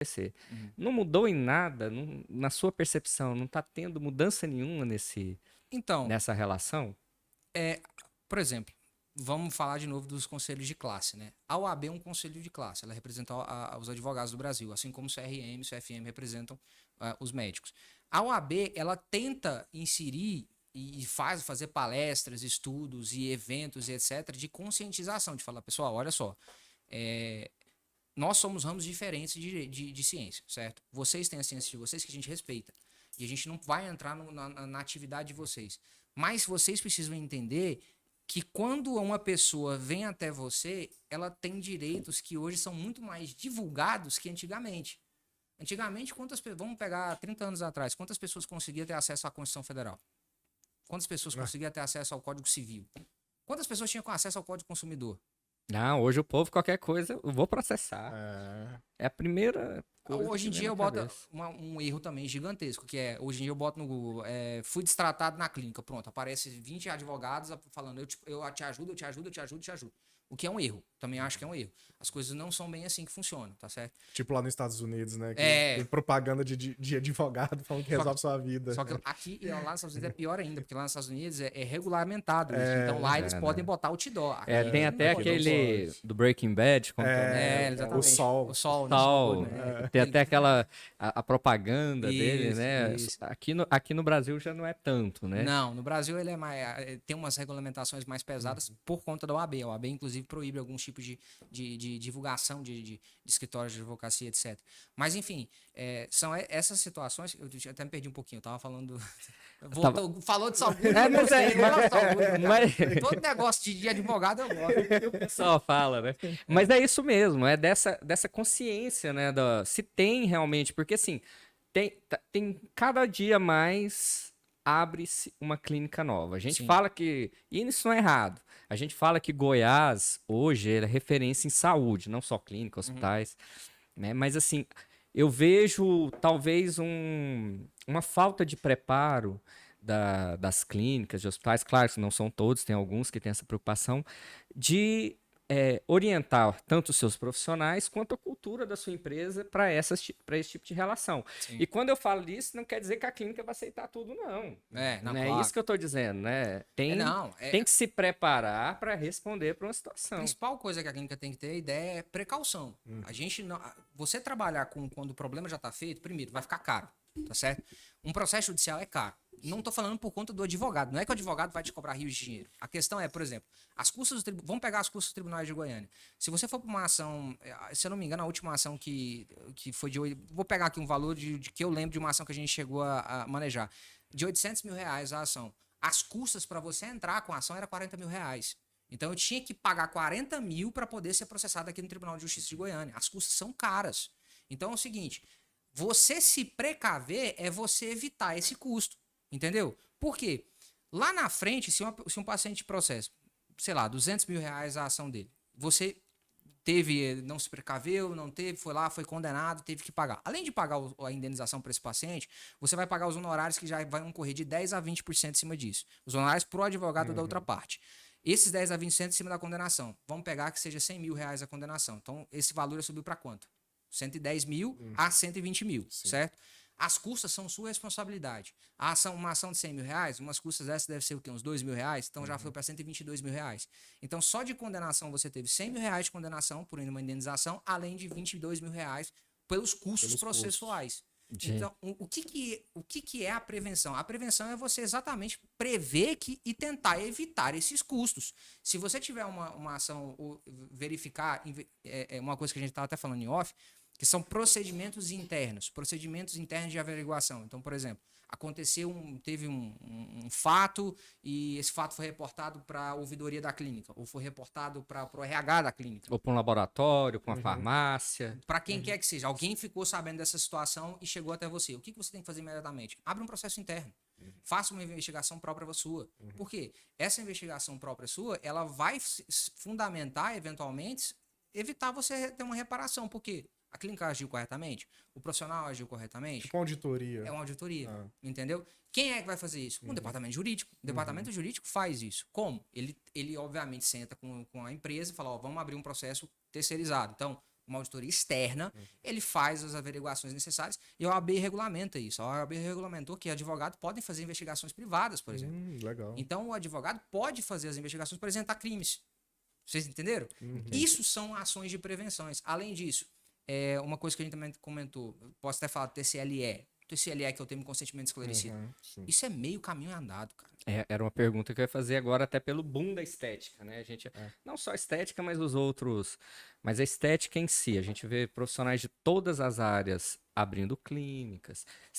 acontecer. Não mudou em nada, na sua percepção, não está tendo mudança nenhuma Então, nessa relação? por exemplo, vamos falar de novo dos conselhos de classe, né? A OAB é um conselho de classe, ela representa os advogados do Brasil, assim como o CRM e o CFM representam os médicos. A OAB, ela tenta inserir e fazer palestras, estudos e eventos e etc. de conscientização, de falar, pessoal, olha só, nós somos ramos diferentes de ciência, certo? Vocês têm a ciência de vocês que a gente respeita. E a gente não vai entrar na atividade de vocês. Mas vocês precisam entender que quando uma pessoa vem até você, ela tem direitos que hoje são muito mais divulgados que antigamente. Antigamente, vamos pegar 30 anos atrás, quantas pessoas conseguiam ter acesso à Constituição Federal? Quantas pessoas conseguiam ter acesso ao Código Civil? Quantas pessoas tinham acesso ao Código Consumidor? Não, hoje o povo, qualquer coisa, eu vou processar. É a primeira coisa Hoje em que vem dia na eu boto cabeça. um erro também gigantesco, que é, hoje em dia eu boto no Google, fui destratado na clínica, pronto, aparece 20 advogados falando, eu te ajudo, eu te ajudo, eu te ajudo, eu te ajudo. O que é um erro, também acho que é um erro. As coisas não são bem assim que funcionam, tá certo? Tipo lá nos Estados Unidos, né? Que É. tem propaganda de advogado falando que resolve sua vida. Só que aqui e lá nos Estados Unidos é pior ainda, porque lá nos Estados Unidos é regulamentado isso. Então lá eles podem botar outdoor. Aqui Tem não até pode. aquele do Breaking Bad, como que é? Exatamente. O Sol. O Sol, né? Tal, Né? tem até aquela a propaganda dele, Isso, né? isso. Aqui no Brasil já não é tanto, né? Não, no Brasil ele tem umas regulamentações mais pesadas por conta da OAB. A OAB, inclusive, proíbe alguns tipos de divulgação de escritórios de advocacia, etc. Mas, enfim, são essas situações. Eu até me perdi um pouquinho, eu tava falando. Falou de saúde, todo negócio de advogado eu gosto. O pessoal fala, né? Mas é isso mesmo, é dessa consciência, né? Se tem realmente, porque assim, tem cada dia mais abre-se uma clínica nova. A gente Sim. fala que, e isso não é errado, a gente fala que Goiás hoje é referência em saúde, não só clínica, hospitais, né? Mas assim, eu vejo talvez uma falta de preparo das clínicas, de hospitais, claro que não são todos, tem alguns que têm essa preocupação, de orientar tanto os seus profissionais quanto a cultura da sua empresa para esse tipo de relação. Sim. E quando eu falo disso, não quer dizer que a clínica vai aceitar tudo, não. Não, Não é claro. isso que eu estou dizendo, né? Tem que se preparar para responder para uma A situação. principal coisa que a clínica tem que ter ideia é precaução. A gente não, você trabalhar quando o problema já está feito, primeiro, vai ficar caro, tá certo? Um processo judicial é caro. Não estou falando por conta do advogado. Não é que o advogado vai te cobrar rios de dinheiro. A questão é, por exemplo, vamos pegar as custas dos tribunais de Goiânia. Se você for para uma ação, se eu não me engano, a última ação que foi vou pegar aqui um valor que eu lembro de uma ação que a gente chegou a manejar. De R$800 mil a ação. As custas para você entrar com a ação era R$40 mil. Então eu tinha que pagar 40 mil para poder ser processado aqui no Tribunal de Justiça de Goiânia. As custas são caras. Então é o seguinte, você se precaver é você evitar esse custo. Entendeu? Por quê? Lá na frente, se um paciente processa, sei lá, R$200 mil a ação dele, você não se precaveu, não teve, foi lá, foi condenado, teve que pagar. Além de pagar a indenização para esse paciente, você vai pagar os honorários que já vão correr de 10% a 20% em cima disso. Os honorários pro advogado da outra parte. Esses 10% a 20% em cima da condenação. Vamos pegar que seja R$100 mil a condenação. Então, esse valor subiu para quanto? 110 mil a 120 mil, certo? As custas são sua responsabilidade. Uma ação de 100 mil reais, umas custas dessas deve ser o quê? Uns 2 mil reais? Então já foi para 122 mil reais. Então só de condenação você teve 100 mil reais de condenação por uma indenização, além de 22 mil reais pelos custos processuais. Então, o que é a prevenção? A prevenção é você exatamente prever e tentar evitar esses custos. Se você tiver uma ação, verificar, uma coisa que a gente estava até falando em off, que são procedimentos internos de averiguação. Então, por exemplo, teve um fato e esse fato foi reportado para a ouvidoria da clínica, ou foi reportado para o RH da clínica. Ou para um laboratório, para uma farmácia. Para quem quer que seja. Alguém ficou sabendo dessa situação e chegou até você. O que você tem que fazer imediatamente? Abre um processo interno. Faça uma investigação própria sua. Por quê? Essa investigação própria sua, ela vai fundamentar, eventualmente, evitar você ter uma reparação. Por quê? A clínica agiu corretamente? O profissional agiu corretamente? Tipo uma auditoria. É uma auditoria, entendeu? Quem é que vai fazer isso? Um departamento jurídico. O departamento jurídico faz isso. Como? Ele obviamente senta com a empresa e fala, vamos abrir um processo terceirizado. Então, uma auditoria externa, ele faz as averiguações necessárias e a OAB regulamenta isso. A OAB regulamentou que advogados podem fazer investigações privadas, por exemplo. Legal. Então, o advogado pode fazer as investigações para isentar crimes. Vocês entenderam? Isso são ações de prevenções. Além disso, uma coisa que a gente também comentou, posso até falar do TCLE. O TCLE, que é o termo de consentimento esclarecido. Sim. Isso é meio caminho andado, cara. Era uma pergunta que eu ia fazer agora, até pelo boom da estética, né? A gente, não só a estética, mas os outros. Mas a estética em si, a gente vê profissionais de todas as áreas abrindo clínicas,